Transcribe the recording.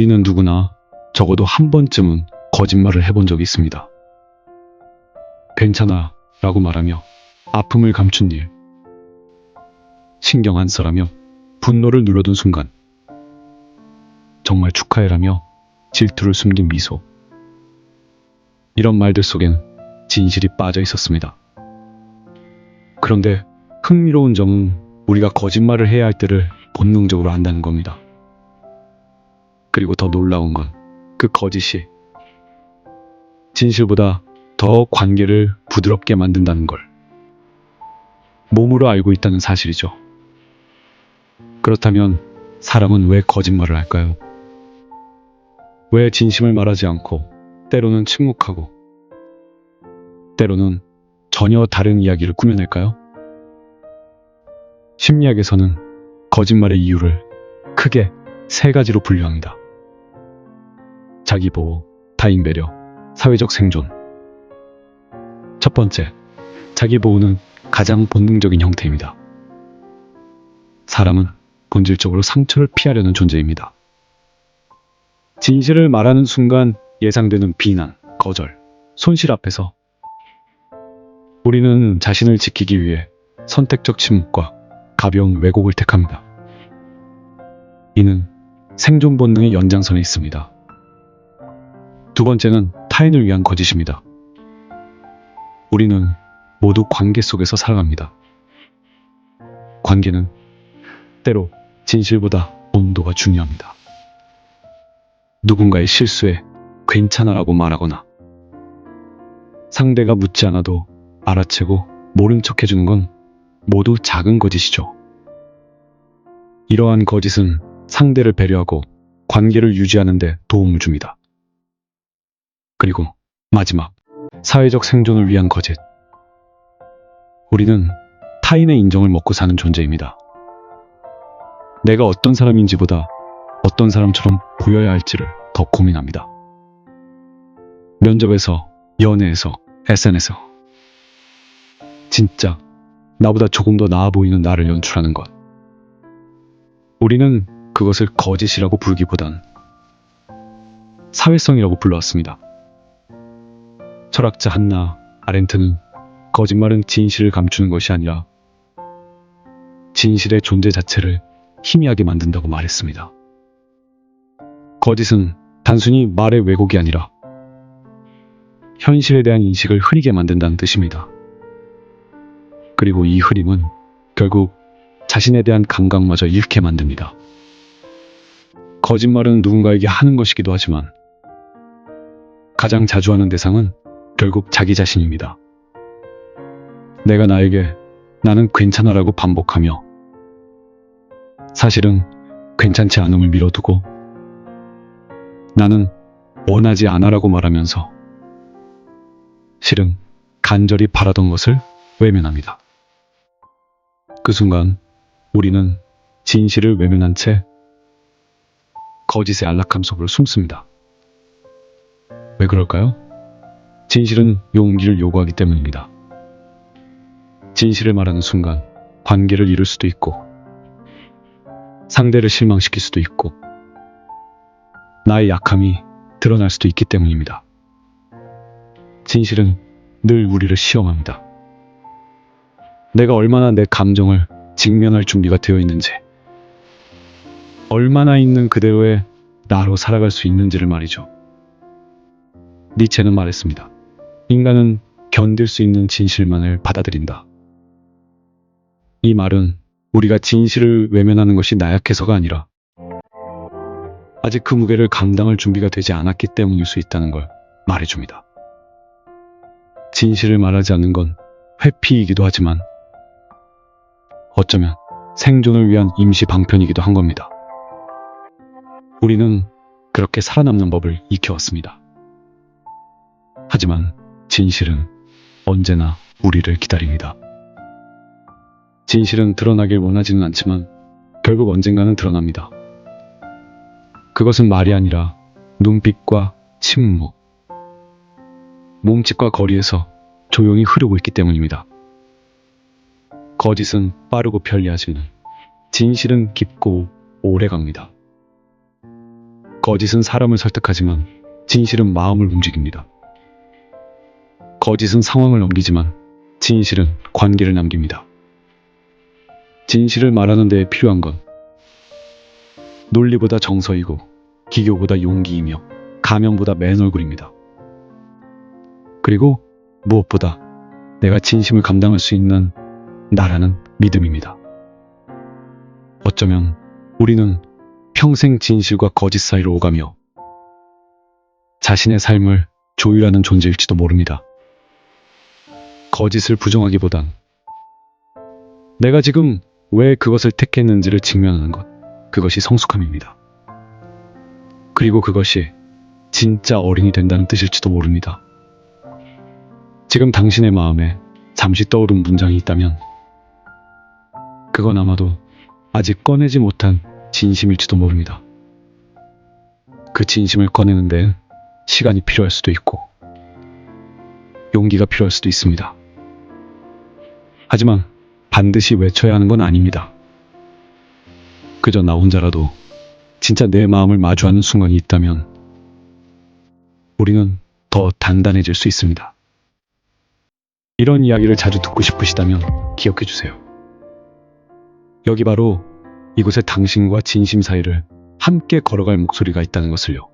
우리는 누구나 적어도 한 번쯤은 거짓말을 해본 적이 있습니다. 괜찮아 라고 말하며 아픔을 감춘 일, 신경 안 써라며 분노를 눌러둔 순간, 정말 축하해라며 질투를 숨긴 미소. 이런 말들 속엔 진실이 빠져 있었습니다. 그런데 흥미로운 점은 우리가 거짓말을 해야 할 때를 본능적으로 안다는 겁니다. 그리고 더 놀라운 건 그 거짓이 진실보다 더 관계를 부드럽게 만든다는 걸 몸으로 알고 있다는 사실이죠. 그렇다면 사람은 왜 거짓말을 할까요? 왜 진심을 말하지 않고 때로는 침묵하고 때로는 전혀 다른 이야기를 꾸며낼까요? 심리학에서는 거짓말의 이유를 크게 세 가지로 분류합니다. 자기보호, 타인 배려, 사회적 생존. 첫 번째, 자기보호는 가장 본능적인 형태입니다. 사람은 본질적으로 상처를 피하려는 존재입니다. 진실을 말하는 순간 예상되는 비난, 거절, 손실 앞에서 우리는 자신을 지키기 위해 선택적 침묵과 가벼운 왜곡을 택합니다. 이는 생존 본능의 연장선에 있습니다. 두 번째는 타인을 위한 거짓입니다. 우리는 모두 관계 속에서 살아갑니다. 관계는 때로 진실보다 온도가 중요합니다. 누군가의 실수에 괜찮아라고 말하거나 상대가 묻지 않아도 알아채고 모른 척 해주는 건 모두 작은 거짓이죠. 이러한 거짓은 상대를 배려하고 관계를 유지하는 데 도움을 줍니다. 그리고 마지막, 사회적 생존을 위한 거짓. 우리는 타인의 인정을 먹고 사는 존재입니다. 내가 어떤 사람인지보다 어떤 사람처럼 보여야 할지를 더 고민합니다. 면접에서, 연애에서, SNS에서 진짜 나보다 조금 더 나아 보이는 나를 연출하는 것. 우리는 그것을 거짓이라고 부르기보단 사회성이라고 불러왔습니다. 철학자 한나 아렌트는 거짓말은 진실을 감추는 것이 아니라 진실의 존재 자체를 희미하게 만든다고 말했습니다. 거짓은 단순히 말의 왜곡이 아니라 현실에 대한 인식을 흐리게 만든다는 뜻입니다. 그리고 이 흐림은 결국 자신에 대한 감각마저 잃게 만듭니다. 거짓말은 누군가에게 하는 것이기도 하지만 가장 자주 하는 대상은 결국 자기 자신입니다. 내가 나에게 나는 괜찮아라고 반복하며 사실은 괜찮지 않음을 밀어두고 나는 원하지 않아라고 말하면서 실은 간절히 바라던 것을 외면합니다. 그 순간 우리는 진실을 외면한 채 거짓의 안락함 속으로 숨습니다. 왜 그럴까요? 진실은 용기를 요구하기 때문입니다. 진실을 말하는 순간 관계를 잃을 수도 있고 상대를 실망시킬 수도 있고 나의 약함이 드러날 수도 있기 때문입니다. 진실은 늘 우리를 시험합니다. 내가 얼마나 내 감정을 직면할 준비가 되어 있는지, 얼마나 있는 그대로의 나로 살아갈 수 있는지를 말이죠. 니체는 말했습니다. 인간은 견딜 수 있는 진실만을 받아들인다. 이 말은 우리가 진실을 외면하는 것이 나약해서가 아니라 아직 그 무게를 감당할 준비가 되지 않았기 때문일 수 있다는 걸 말해줍니다. 진실을 말하지 않는 건 회피이기도 하지만 어쩌면 생존을 위한 임시 방편이기도 한 겁니다. 우리는 그렇게 살아남는 법을 익혀왔습니다. 하지만 진실은 언제나 우리를 기다립니다. 진실은 드러나길 원하지는 않지만 결국 언젠가는 드러납니다. 그것은 말이 아니라 눈빛과 침묵, 몸짓과 거리에서 조용히 흐르고 있기 때문입니다. 거짓은 빠르고 편리하지만 진실은 깊고 오래 갑니다. 거짓은 사람을 설득하지만 진실은 마음을 움직입니다. 거짓은 상황을 넘기지만 진실은 관계를 남깁니다. 진실을 말하는 데 필요한 건 논리보다 정서이고 기교보다 용기이며 가면보다 맨 얼굴입니다. 그리고 무엇보다 내가 진심을 감당할 수 있는 나라는 믿음입니다. 어쩌면 우리는 평생 진실과 거짓 사이로 오가며 자신의 삶을 조율하는 존재일지도 모릅니다. 거짓을 부정하기보단 내가 지금 왜 그것을 택했는지를 직면하는 것, 그것이 성숙함입니다. 그리고 그것이 진짜 어른이 된다는 뜻일지도 모릅니다. 지금 당신의 마음에 잠시 떠오른 문장이 있다면 그건 아마도 아직 꺼내지 못한 진심일지도 모릅니다. 그 진심을 꺼내는 데는 시간이 필요할 수도 있고 용기가 필요할 수도 있습니다. 하지만 반드시 외쳐야 하는 건 아닙니다. 그저 나 혼자라도 진짜 내 마음을 마주하는 순간이 있다면 우리는 더 단단해질 수 있습니다. 이런 이야기를 자주 듣고 싶으시다면 기억해 주세요. 여기 바로 이곳에 당신과 진심 사이를 함께 걸어갈 목소리가 있다는 것을요.